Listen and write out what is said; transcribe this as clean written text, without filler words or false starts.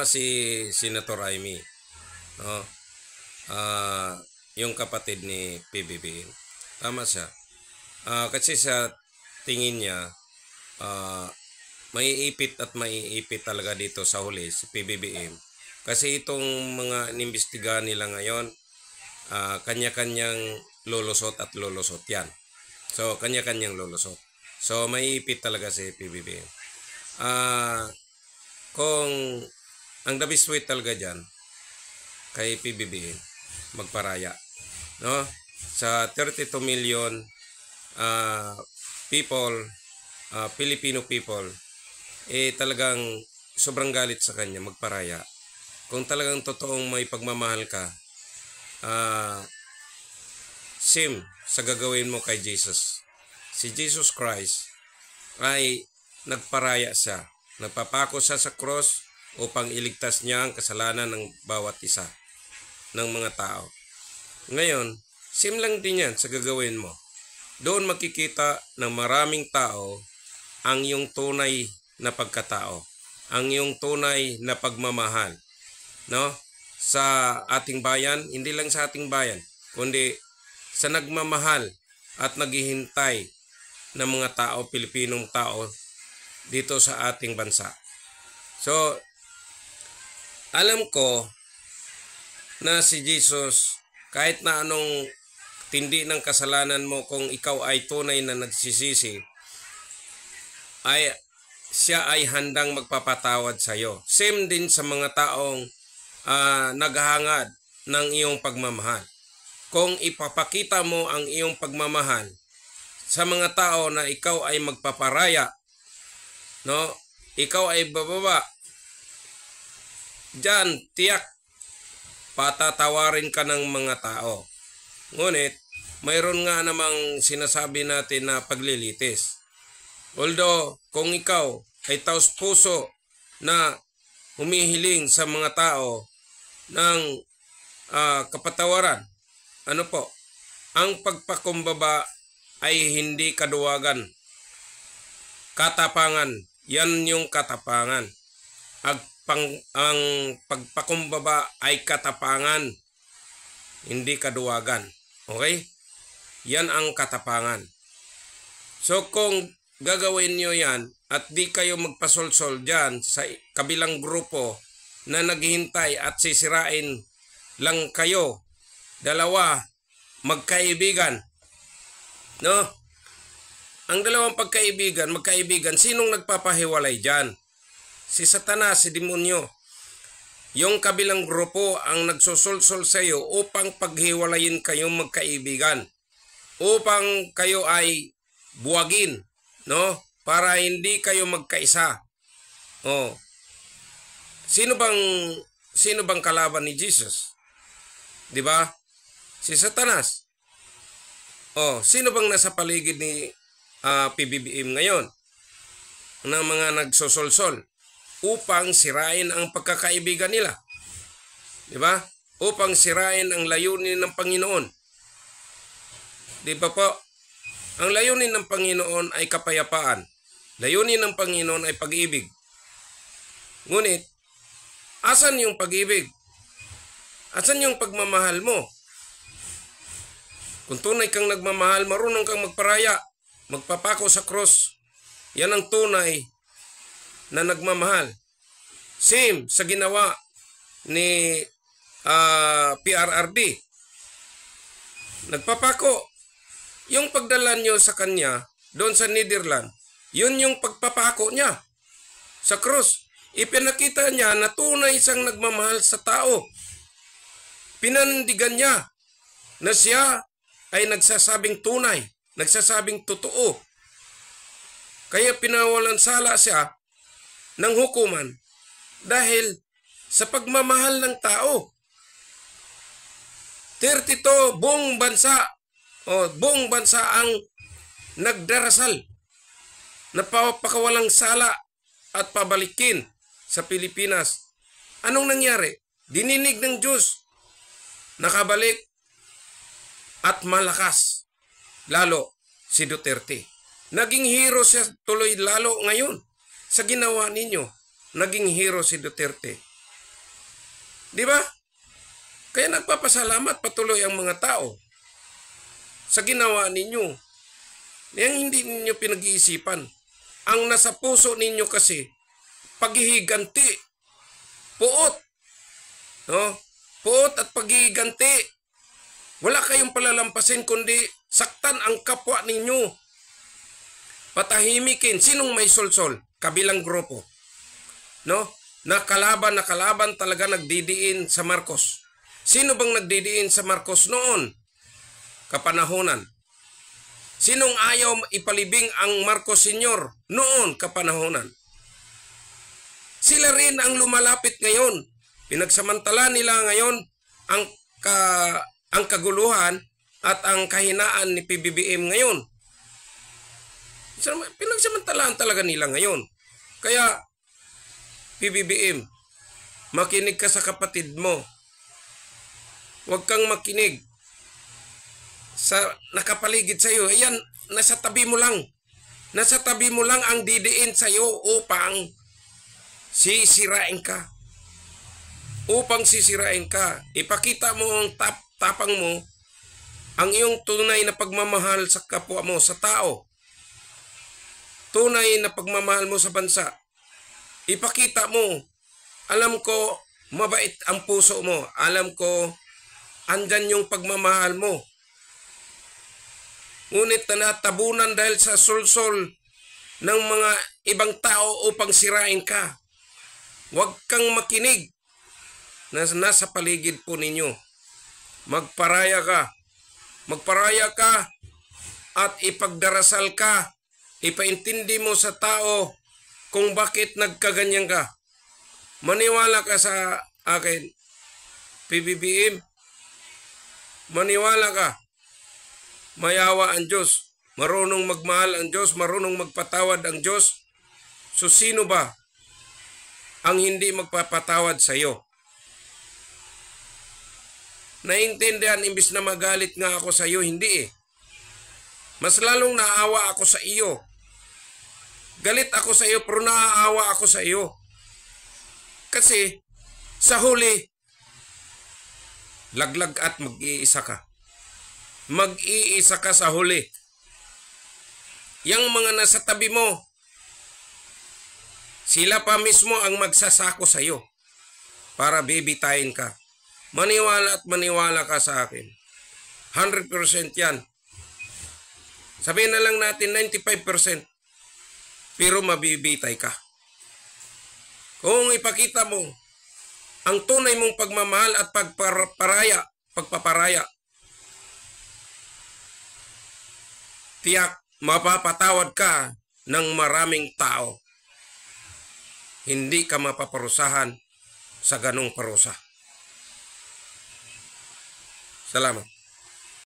Si Senator Amy, no? Yung kapatid ni PBBM. Tama siya. Kasi sa tingin niya, maiipit at maiipit talaga dito sa huli si PBBM. Kasi itong mga inimbestigahan nila ngayon, kanya-kanyang lulusot at lulusot yan. So, kanya-kanyang lulusot. So, maiipit talaga si PBBM. Kung ang the best way talaga dyan, kay PBBM, magparaya. No? Sa 32 million people, Filipino people, talagang sobrang galit sa kanya, magparaya. Kung talagang totoong may pagmamahal ka, same sa gagawin mo kay Jesus. Si Jesus Christ ay nagparaya siya. Nagpapako siya sa cross upang iligtas niya ang kasalanan ng bawat isa ng mga tao. Ngayon, same lang din yan sa gagawin mo. Doon makikita ng maraming tao ang iyong tunay na pagkatao, ang iyong tunay na pagmamahal, no? Sa ating bayan, hindi lang sa ating bayan, kundi sa nagmamahal at naghihintay ng mga tao, Pilipinong tao dito sa ating bansa. So, alam ko na si Jesus, kahit na anong tindi ng kasalanan mo, kung ikaw ay tunay na nagsisisi, ay siya ay handang magpapatawad sa iyo. Same din sa mga taong naghahangad ng iyong pagmamahal. Kung ipapakita mo ang iyong pagmamahal sa mga tao na ikaw ay magpaparaya, no? Ikaw ay bababa, diyan tiyak patatawarin ka ng mga tao. Ngunit mayroon nga namang sinasabi natin na paglilitis. Although kung ikaw ay taos puso na humihiling sa mga tao ng kapatawaran, ano po, ang pagpakumbaba ay hindi kaduwagan, katapangan. Yan yung katapangan. Ang pagpakumbaba ay katapangan, hindi kaduwagan. Okay? Yan ang katapangan. So kung gagawin nyo yan at di kayo magpasolsol dyan sa kabilang grupo na naghihintay at sisirain lang kayo, dalawa, magkaibigan, no? Ang dalawang magkaibigan, sinong nagpapahiwalay dyan? Si Satanas, si demonyo. Yung kabilang grupo ang nagsusulsol sa iyo upang paghiwalayin kayong magkaibigan, upang kayo ay buwagin, no? Para hindi kayo magkaisa. Oh. Sino bang kalaban ni Jesus? 'Di ba? Si Satanas. Oh, sino bang nasa paligid ni PBBM ngayon? Ng mga nagsosolsol upang sirain ang pagkakaibigan nila. 'Di ba? Upang sirain ang layunin ng Panginoon. 'Di ba po? Ang layunin ng Panginoon ay kapayapaan. Layunin ng Panginoon ay pag-ibig. Ngunit, asan yung pag-ibig? Asan yung pagmamahal mo? Kung tunay kang nagmamahal, marunong kang magparaya, magpapako sa cross. Yan ang tunay na nagmamahal. Same sa ginawa ni PRRD. Nagpapako. Yung pagdala nyo sa kanya, doon sa Netherlands, yun yung pagpapako niya sa cross. Ipinakita niya na tunay siyang nagmamahal sa tao. Pinandigan niya na siya ay nagsasabing tunay, nagsasabing totoo. Kaya pinawalan sala siya ng hukuman dahil sa pagmamahal ng tao. 32 buong bansa ang nagdarasal na pakawalang sala at pabalikin sa Pilipinas. Anong nangyari? Dininig ng Diyos, nakabalik at malakas lalo si Duterte. Naging hero siya tuloy lalo ngayon sa ginawa ninyo. Naging hero si Duterte. Di ba? Kaya nagpapasalamat patuloy ang mga tao sa ginawa ninyo. Yang hindi ninyo pinag-iisipan. Ang nasa puso ninyo kasi, paghihiganti, puot. No? Puot at paghihiganti. Wala kayong palalampasin kundi saktan ang kapwa ninyo. Patahimikin. Sinong may solsol? Kabilang grupo. No? Nakalaban talaga nagdidiin sa Marcos. Sino bang nagdidiin sa Marcos noon? Kapanahonan. Sinong ayaw ipalibing ang Marcos Sr. noon kapanahonan? Sila rin ang lumalapit ngayon. Pinagsamantala nila ngayon ang kaguluhan at ang kahinaan ni PBBM ngayon. Pinagsamantalaan talaga nila ngayon. Kaya, PBBM, makinig ka sa kapatid mo. Huwag kang makinig sa nakapaligid sa iyo. Ayan, nasa tabi mo lang. Nasa tabi mo lang ang didiin sa iyo upang sisirain ka. Upang sisirain ka. Ipakita mo ang tapang mo, ang iyong tunay na pagmamahal sa kapwa mo, sa tao. Tunay na pagmamahal mo sa bansa. Ipakita mo. Alam ko, mabait ang puso mo. Alam ko, andyan yung pagmamahal mo. Ngunit natabunan dahil sa sulsol ng mga ibang tao upang sirain ka. Huwag kang makinig na nasa paligid po ninyo. Magparaya ka. Magparaya ka at ipagdarasal ka. Ipaintindi mo sa tao kung bakit nagkaganyan ka. Maniwala ka sa akin, PBBM. Maniwala ka. Mayawa ang Diyos. Marunong magmahal ang Diyos. Marunong magpatawad ang Diyos. So sino ba ang hindi magpapatawad sa iyo? Naintindihan, imbis na magalit nga ako sa iyo, hindi eh. Mas lalong naawa ako sa iyo. Galit ako sa iyo pero naaawa ako sa iyo. Kasi sa huli, laglag at mag-iisa ka. Mag-iisa ka sa huli. Yang mga nasa tabi mo, sila pa mismo ang magsasako sa iyo para bibitayin ka. Maniwala at maniwala ka sa akin. 100% yan. Sabihin na lang natin 95%. Pero mabibitay ka. Kung ipakita mo ang tunay mong pagmamahal at pagpaparaya, tiyak mapapatawad ka ng maraming tao. Hindi ka mapaparusahan sa ganong parusa. Salamat.